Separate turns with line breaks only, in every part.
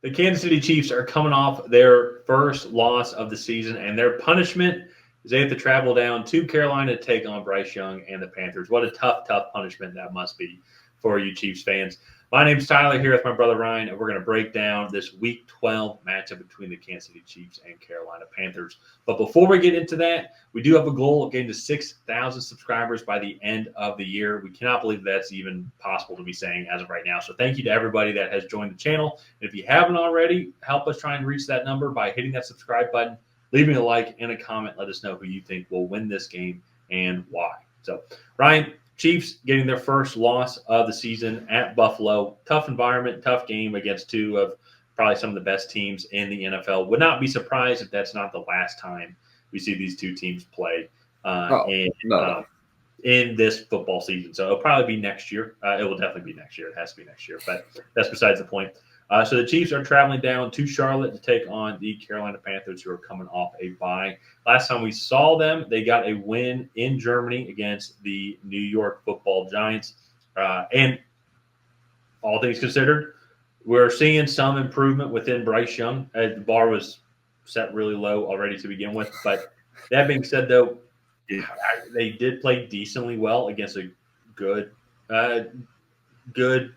The Kansas City Chiefs are coming off their first loss of the season, and their punishment is they have to travel down to Carolina to take on Bryce Young and the Panthers. What a tough punishment that must be for you Chiefs fans. My name's Tyler here with my brother Ryan, and we're going to break down this Week 12 matchup between the Kansas City Chiefs and Carolina Panthers. But before we get into that, we do have a goal of getting to 6,000 subscribers by the end of the year. We cannot believe that's even possible to be saying as of right now. So thank you to everybody that has joined the channel. And if you haven't already, help us try and reach that number by hitting that subscribe button, leaving a like and a comment. Let us know who you think will win this game and why. So, Ryan, Chiefs getting their first loss of the season at Buffalo. Tough environment, tough game against two of probably some of the best teams in the NFL. Would not be surprised if that's not the last time we see these two teams play in this football season. So it'll probably be next year. It will definitely be next year. It has to be next year, but that's besides the point. So the Chiefs are traveling down to Charlotte to take on the Carolina Panthers, who are coming off a bye. Last time we saw them, they got a win in Germany against the New York Football Giants. And all things considered, we're seeing some improvement within Bryce Young. The bar was set really low already to begin with. But that being said, though, they did play decently well against a good,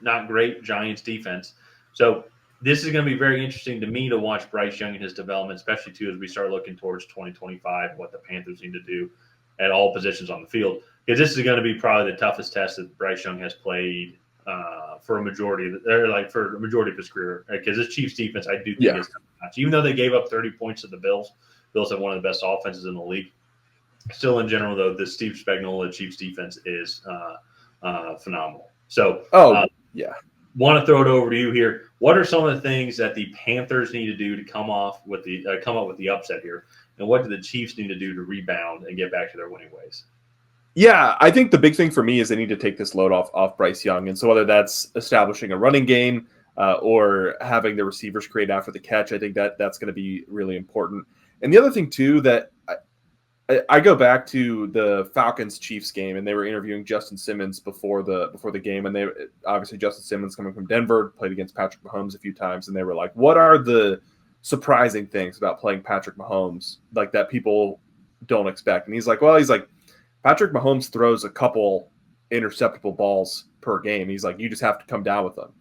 not great Giants defense. So this is going to be very interesting to me to watch Bryce Young and his development, especially too as we start looking towards 2025, what the Panthers need to do at all positions on the field. Because this is going to be probably the toughest test that Bryce Young has played for a majority of his career. Because this Chiefs defense, I do think is top notch. Even though they gave up 30 points to the Bills have one of the best offenses in the league. Still, in general, though, the Steve Spagnuolo Chiefs defense is phenomenal. So, want to throw it over to you here. What are some of the things that the Panthers need to do to come up with the upset here, and what do the Chiefs need to do to rebound and get back to their winning ways?
Yeah, I think the big thing for me is they need to take this load off Bryce Young, and so whether that's establishing a running game or having the receivers create after the catch, I think that's going to be really important. And the other thing too that I go back to the Falcons-Chiefs game, and they were interviewing Justin Simmons before the game, and they obviously Justin Simmons coming from Denver, played against Patrick Mahomes a few times, and they were like, "What are the surprising things about playing Patrick Mahomes like that people don't expect?" And he's like, "Patrick Mahomes throws a couple interceptable balls per game. He's like, you just have to come down with them."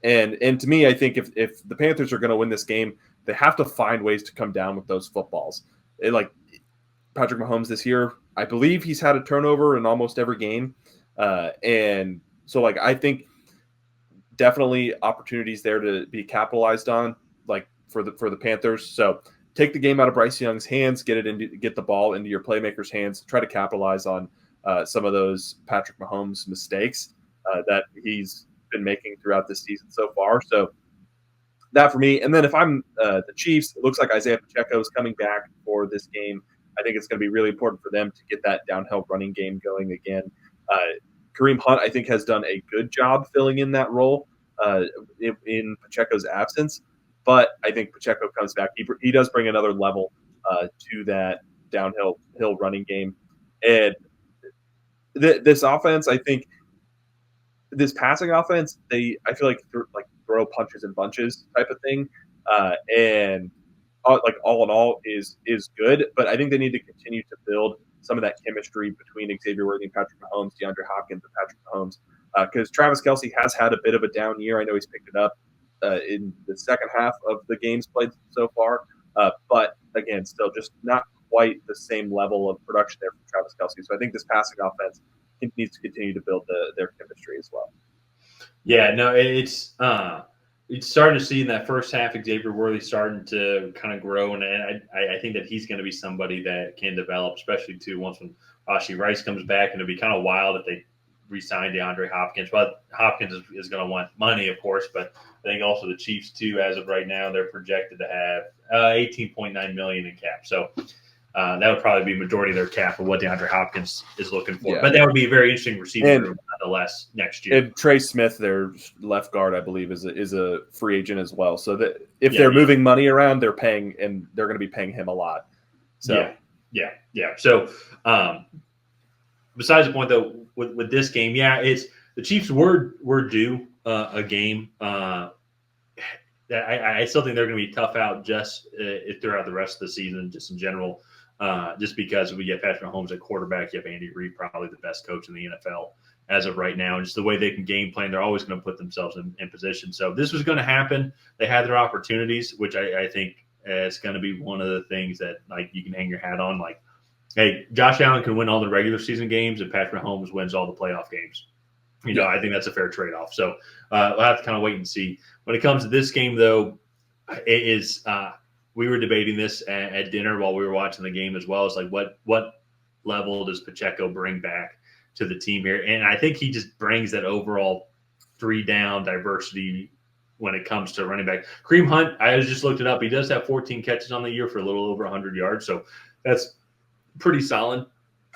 And to me, I think if the Panthers are going to win this game, they have to find ways to come down with those footballs. Patrick Mahomes this year, I believe he's had a turnover in almost every game. And so, I think definitely opportunities there to be capitalized on, for the Panthers. So take the game out of Bryce Young's hands, get the ball into your playmakers' hands, try to capitalize on some of those Patrick Mahomes mistakes that he's been making throughout this season so far. So that for me. And then if I'm the Chiefs, it looks like Isaiah Pacheco is coming back for this game. I think it's going to be really important for them to get that downhill running game going again. Kareem Hunt, I think, has done a good job filling in that role in Pacheco's absence. But I think Pacheco comes back. He does bring another level to that downhill running game. And this offense, I think, this passing offense, I feel like throw punches and bunches type of thing. And all in all is good, but I think they need to continue to build some of that chemistry between Xavier Worthy and Patrick Mahomes, DeAndre Hopkins and Patrick Mahomes, because Travis Kelce has had a bit of a down year. I know he's picked it up in the second half of the games played so far, but again, still just not quite the same level of production there from Travis Kelce. So I think this passing offense needs to continue to build their chemistry as well.
Yeah, no, it's starting to see in that first half Xavier Worthy starting to kind of grow, and I think that he's going to be somebody that can develop, especially too once when Rashee Rice comes back, and it'll be kind of wild if they re-sign DeAndre Hopkins. But Hopkins is going to want money, of course, but I think also the Chiefs too, as of right now, they're projected to have $18.9 million in cap. So that would probably be majority of their cap of what DeAndre Hopkins is looking for. Yeah. But that would be a very interesting receiving room nonetheless next year.
And Trey Smith, their left guard, I believe, is a free agent as well. So that if they're moving money around, they're paying, and they're going to be paying him a lot. So
yeah. So besides the point though, with this game, it's the Chiefs were due a game. I still think they're going to be tough out just throughout the rest of the season, just in general. Just because we get Patrick Mahomes at quarterback, you have Andy Reid, probably the best coach in the NFL as of right now. And just the way they can game plan, they're always going to put themselves in position. So this was going to happen. They had their opportunities, which I think is going to be one of the things that like you can hang your hat on. Like, hey, Josh Allen can win all the regular season games, and Patrick Mahomes wins all the playoff games. I think that's a fair trade-off. So we'll have to kind of wait and see. When it comes to this game, though, it is we were debating this at dinner while we were watching the game as well. It's like what level does Pacheco bring back to the team here? And I think he just brings that overall 3-down diversity when it comes to running back. Kareem Hunt, I just looked it up. He does have 14 catches on the year for a little over 100 yards. So that's pretty solid.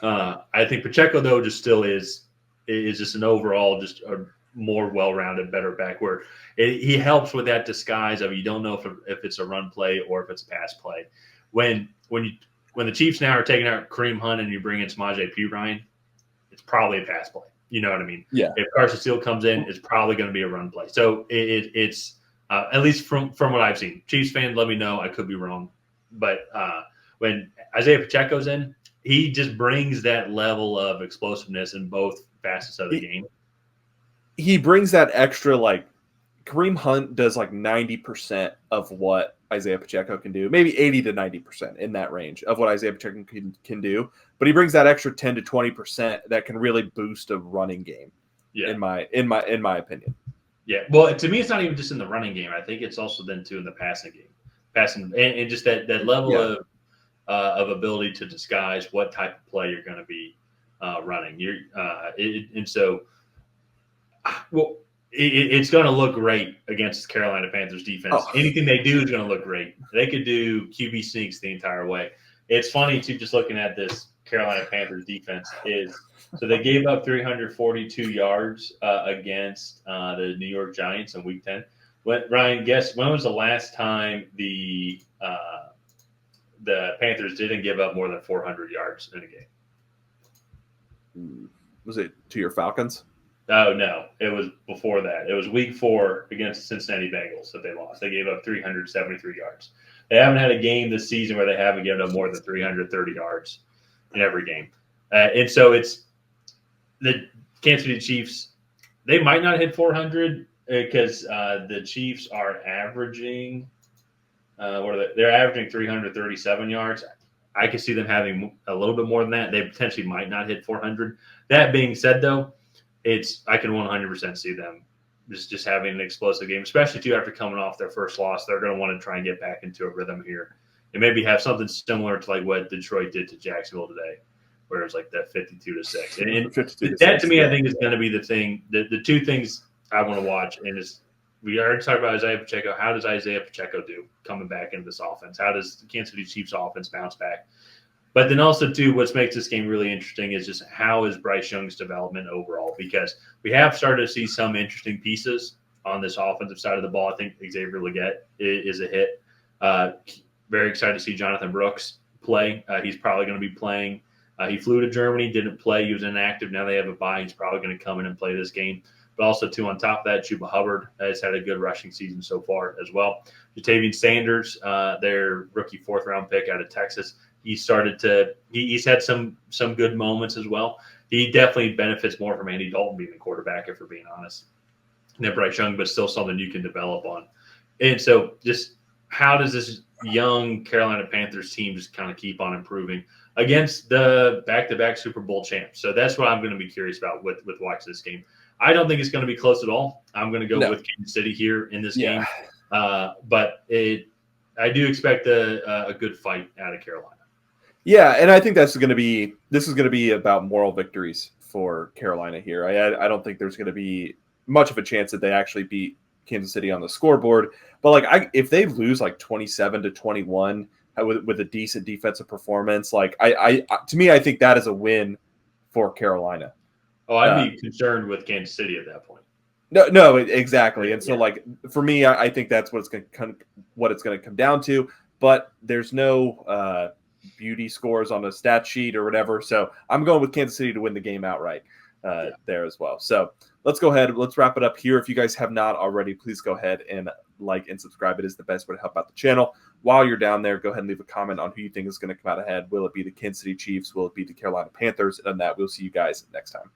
I think Pacheco, though, just still is just an overall just a more well-rounded, better back where he helps with that disguise of you don't know if it's a run play or if it's a pass play. When the Chiefs now are taking out Kareem Hunt and you bring in Samaje Perine, it's probably a pass play. You know what I mean?
Yeah.
If Carson Steele comes in, it's probably going to be a run play. So it's at least from what I've seen. Chiefs fans, let me know. I could be wrong. But when Isaiah Pacheco's in, he just brings that level of explosiveness in both facets of the game.
He brings that extra, like Kareem Hunt does like 90% of what Isaiah Pacheco can do, maybe 80 to 90% in that range of what Isaiah Pacheco can do. But he brings that extra 10 to 20% that can really boost a running game.
Yeah.
In my opinion.
Yeah. Well, to me, it's not even just in the running game. I think it's also then too in the passing game, and just that level of ability to disguise what type of play you're going to be running. It's going to look great against the Carolina Panthers defense.
Oh.
Anything they do is going to look great. They could do QB sneaks the entire way. It's funny too, just looking at this Carolina Panthers defense so they gave up 342 yards against the New York Giants in Week 10. Ryan, guess when was the last time the Panthers didn't give up more than 400 yards in a game?
Was it to your Falcons?
Oh, no. It was before that. It was Week 4 against the Cincinnati Bengals that they lost. They gave up 373 yards. They haven't had a game this season where they haven't given up more than 330 yards in every game. And so it's the Kansas City Chiefs. They might not hit 400 because the Chiefs are averaging they're averaging 337 yards. I could see them having a little bit more than that. They potentially might not hit 400. That being said, though, I can 100% see them just having an explosive game, especially too after coming off their first loss. They're going to want to try and get back into a rhythm here and maybe have something similar to like what Detroit did to Jacksonville today, where it was like that 52-6. And 52-6, to me, I think is going to be the thing. The two things I want to watch, and we already talked about Isaiah Pacheco. How does Isaiah Pacheco do coming back into this offense? How does the Kansas City Chiefs offense bounce back? But then also, too, what makes this game really interesting is just how is Bryce Young's development overall? Because we have started to see some interesting pieces on this offensive side of the ball. I think Xavier Legette is a hit. Very excited to see Jonathan Brooks play. He's probably going to be playing. He flew to Germany, didn't play. He was inactive. Now they have a bye. He's probably going to come in and play this game. But also, too, on top of that, Chuba Hubbard has had a good rushing season so far as well. Jatavian Sanders, their rookie fourth-round pick out of Texas, he's had some good moments as well. He definitely benefits more from Andy Dalton being the quarterback, if we're being honest, than Bryce Young, but still something you can develop on. And so just how does this young Carolina Panthers team just kind of keep on improving against the back-to-back Super Bowl champs? So that's what I'm going to be curious about with watching this game. I don't think it's going to be close at all. I'm going to go with Kansas City here in this game. But I do expect a good fight out of Carolina.
Yeah, and I think this is going to be about moral victories for Carolina here. I don't think there's going to be much of a chance that they actually beat Kansas City on the scoreboard. But if they lose like 27-21 with a decent defensive performance, to me, I think that is a win for Carolina.
Oh, I'd be concerned with Kansas City at that point.
No, exactly. And so, for me, I think that's what it's going to come down to. But there's no beauty scores on a stat sheet or whatever. So I'm going with Kansas City to win the game outright there as well. So let's go ahead. Let's wrap it up here. If you guys have not already, please go ahead and like and subscribe. It is the best way to help out the channel. While you're down there, go ahead and leave a comment on who you think is going to come out ahead. Will it be the Kansas City Chiefs? Will it be the Carolina Panthers? And on that, we'll see you guys next time.